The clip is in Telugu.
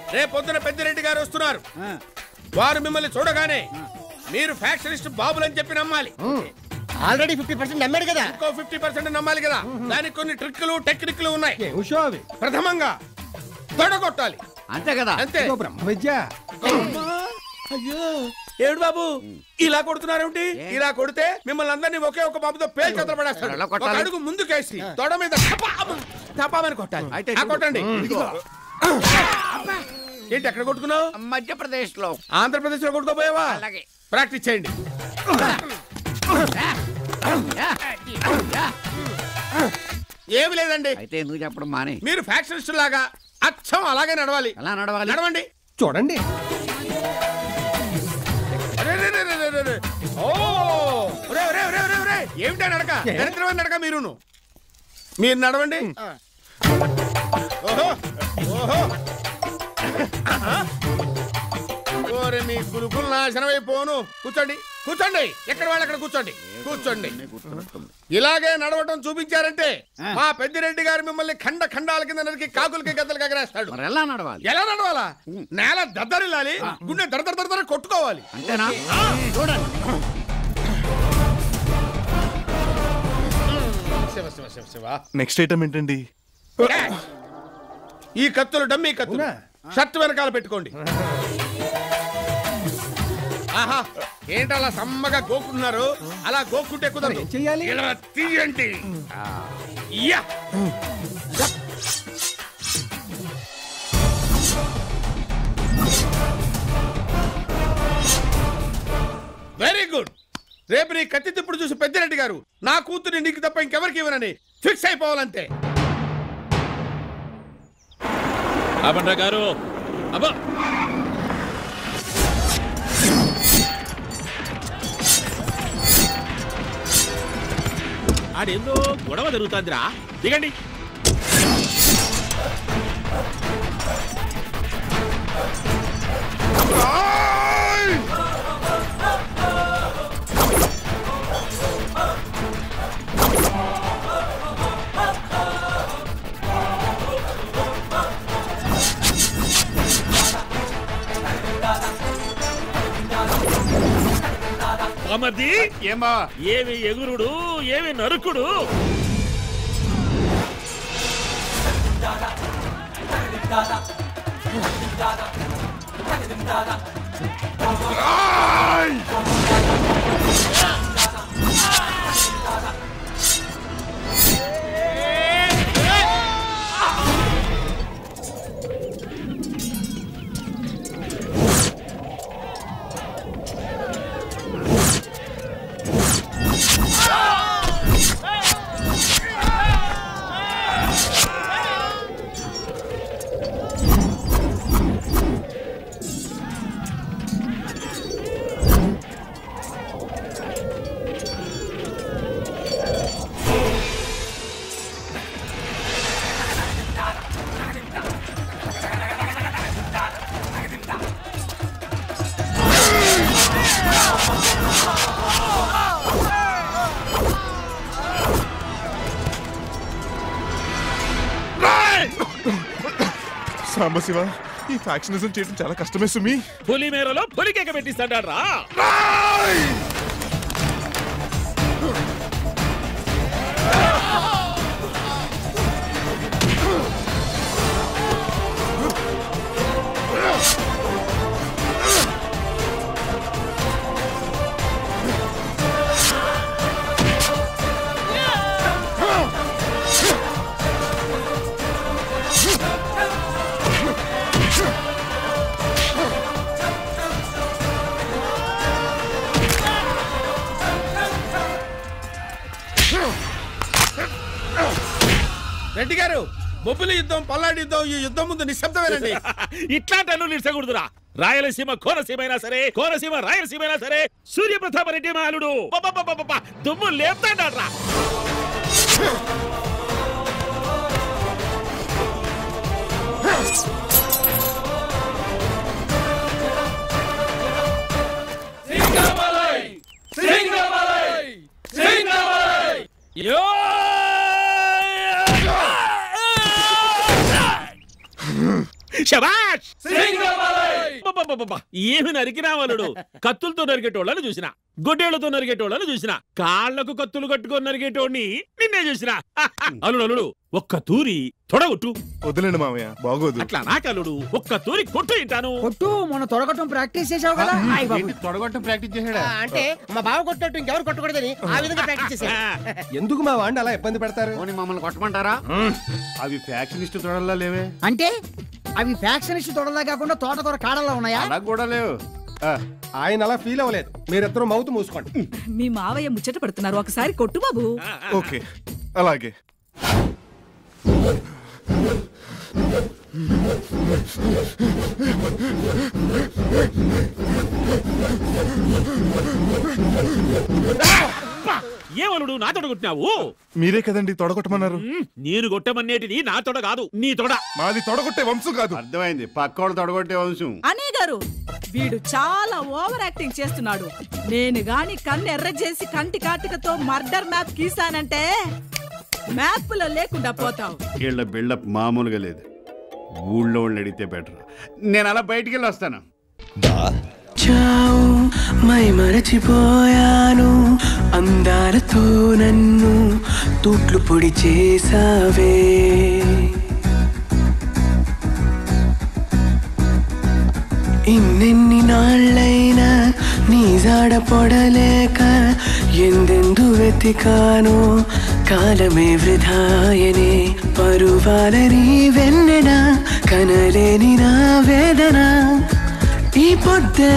రేపు పొద్దున పెద్దిరెడ్డి గారు వస్తున్నారు. వారు మిమ్మల్ని చూడగానే మీరు ఫ్యాక్షనిస్ట్ బాబులని చెప్పి నమ్మాలి. ఆల్రెడీ 50% నమ్మాడు కదా, ఇంకో 50% నమ్మాలి కదా. దానికి కొన్ని ట్రిక్లు టెక్నిక్లు ఉన్నాయి. ప్రథమంగా తొడగొట్టాలి. అంతే కదా, అంతే. బ్రహ్మ విద్య. అయ్యో ఏడు బాబు ఇలా కొడుతున్నారేమిటి? ఇలా కొడితే మిమ్మల్ని అందరినీ ఒకే ఒక బాబుతో పేరు చేతులు పడేస్తాడు. ఒక అడుగు ముందుకేసి తొడ మీద తపామని కొట్టాలి. కొట్టండి. ఏంటి ఎక్కడ కొట్టుకున్నావు? మధ్యప్రదేశ్ లో. ఆంధ్రప్రదేశ్ లో కొట్టుకోపోయావా? అలాగే ప్రాక్టీస్ చేయండి. ఏమి లేదండి. అయితే ఎందుకు చెప్పడం మానే? మీరు ఫ్యాక్షనిస్ట్ లాగా అచ్చం అలాగే నడవాలి. ఎలా నడవాలి? నడవండి. చూడండి. ఏమిటా నడక? దరిద్రమైన నడక. మీరు నడవండి. ఓహో ఓహో ఓరే మీ గురుకులు నాశనం అయిపోను. కూర్చోండి కూర్చోండి. ఎక్కడ వాళ్ళు అక్కడ కూర్చోండి. కూర్చోండి. ఇలాగే నడవటం చూపించారంటే మా పెద్దిరెడ్డి గారు మిమ్మల్ని ఖండ ఖండాల కింద నరికి కాకులకి గద్దలకి ఎగరేస్తాడు. ఎలా నడవాలి? ఎలా నడవాలా? నేల దద్దరిల్లాలి, గుండె దడదర దడదర కొట్టుకోవాలి. అంతేనా? చూడండి. శివ శివ శివ శివ. నెక్స్ట్ ఐటమ్ ఏంటండి? ఈ కత్తులు డమ్మీ కత్తులు షర్ట్ వెనకాల పెట్టుకోండి. ఆహా ఏంటలా సమ్మగా గోకుంటున్నారు? అలా గోకుంటే కుదరదు. చెయ్యాలి. ఇలా తీయండి. Very good. రేపు నీ కత్తి తిప్పుడు చూసి పెద్దిరెడ్డి గారు నా కూతురు నీకు తప్ప ఇంకెవరికి ఇవ్వనని ఫిక్స్ అయిపోవాలంతే. గారు అబ్బా ఆడేందో గొడవ జరుగుతుందిరా. దిగండి. అమర్ది ఏమా ఏమి ఎగురుడు, ఏమి నరుకుడు. సాంబశివ, ఈ ఫ్యాక్షనిజం చేయడం చాలా కష్టమే సుమి. పులి మేరలో పులికేక పెట్టిస్తాడు రా. రెడ్డి గారు, బొబ్బిలి యుద్ధం, పల్నాడు యుద్ధం, ఈ యుద్ధం ముందు నిశ్శబ్దమేనండి. ఇట్లాంటి అల్లు నిలిచకూడదురా. రాయలసీమ కోనసీమైనా సరే, కోనసీమ రాయలసీమైనా సరే, సూర్యప్రతాప రెడ్డి మాలుడు దుమ్ము లేపుతాడ్రా. శభాష్. అబ్బబ్బబ్బబ్బబ్బ! ఏమి నరికినా వలుడు కత్తులతో నరికేటోళ్ళని చూసిన, గొడ్డేళ్లతో నరికేటోళ్ళని చూసిన, కాళ్లకు కత్తులు కట్టుకొని నరికేటోడిని నిన్నే చూసిన. అల్లుడు అల్లుడు ఒక్క తూరి తొడగొట్టు. వదిలేండి మామయ్య, బాగోదు. అట్లా నాకల్లుడు ఒక్క తూరి కొట్టు ఇంటాను. కొట్టు, మొన్న తొడగొట్టం ప్రాక్టీస్ చేసావు కదా. తొడగొట్టం ప్రాక్టీస్ చేశాడా? అంటే మా బావ కొట్టినట్టు ఇంకెవరు కొట్టకూడదని ఆ విధంగా ప్రాక్టీస్ చేశారు. ఎందుకు మా వాడిని అలా ఇబ్బంది పెడతారు? పోనీ మమ్మల్ని కొట్టమంటారా? అవి ఫ్యాక్షనిస్ట్ తొడల్లా లేవే. అంటే అవి ఫ్యాక్షనిస్ట్ తొడలా కాకుండా తోటకూర కాడల్లా ఉన్నాయా? అలా కూడా లేవు. ఆయన అలా ఫీల్ అవ్వలేదు. మీరిద్దరూ మౌత్ మూసుకోండి. మీ మావయ్య ముచ్చట పడుతున్నారు, ఒకసారి కొట్టు బాబు. ఓకే, అలాగే. ఏమలుడు నా తొడ కొట్టినావు? మీరే కదండి తొడగొట్టమన్నారు. నేను కొట్టమనేటిది నా తొడ కాదు, నీ తొడ. మాది తొడగొట్టే వంశం కాదు. అర్థమైంది, పక్కోడు తొడగొట్టే వంశం. అనే గారు, వీడు చాలా ఓవర్ యాక్టింగ్ చేస్తున్నాడు. నేను గాని కన్ను ఎర్ర చేసి కంటి కాటికతో మర్డర్ మ్యాప్ గీసానంటే మ్యాప్ లో లేకుండా పోతావు. వీళ్ళ బిల్డప్ మామూలుగా లేదు. ఊళ్ళో వాళ్ళు అడిగితే బెటర్. నేను అలా బయటికి వెళ్ళి వస్తాను. మై మరచిపోయాను, అందాలతో నన్ను తూట్లు పొడి చేసావే. ఇన్నెన్ని నాళ్ళైనా నీ జాడ పొడలేక ఎందెందు వెతికానో కాలమే వృధాయనే. పరువాలని వెన్నెన కనలేని నా వేదన ఈ పొద్దే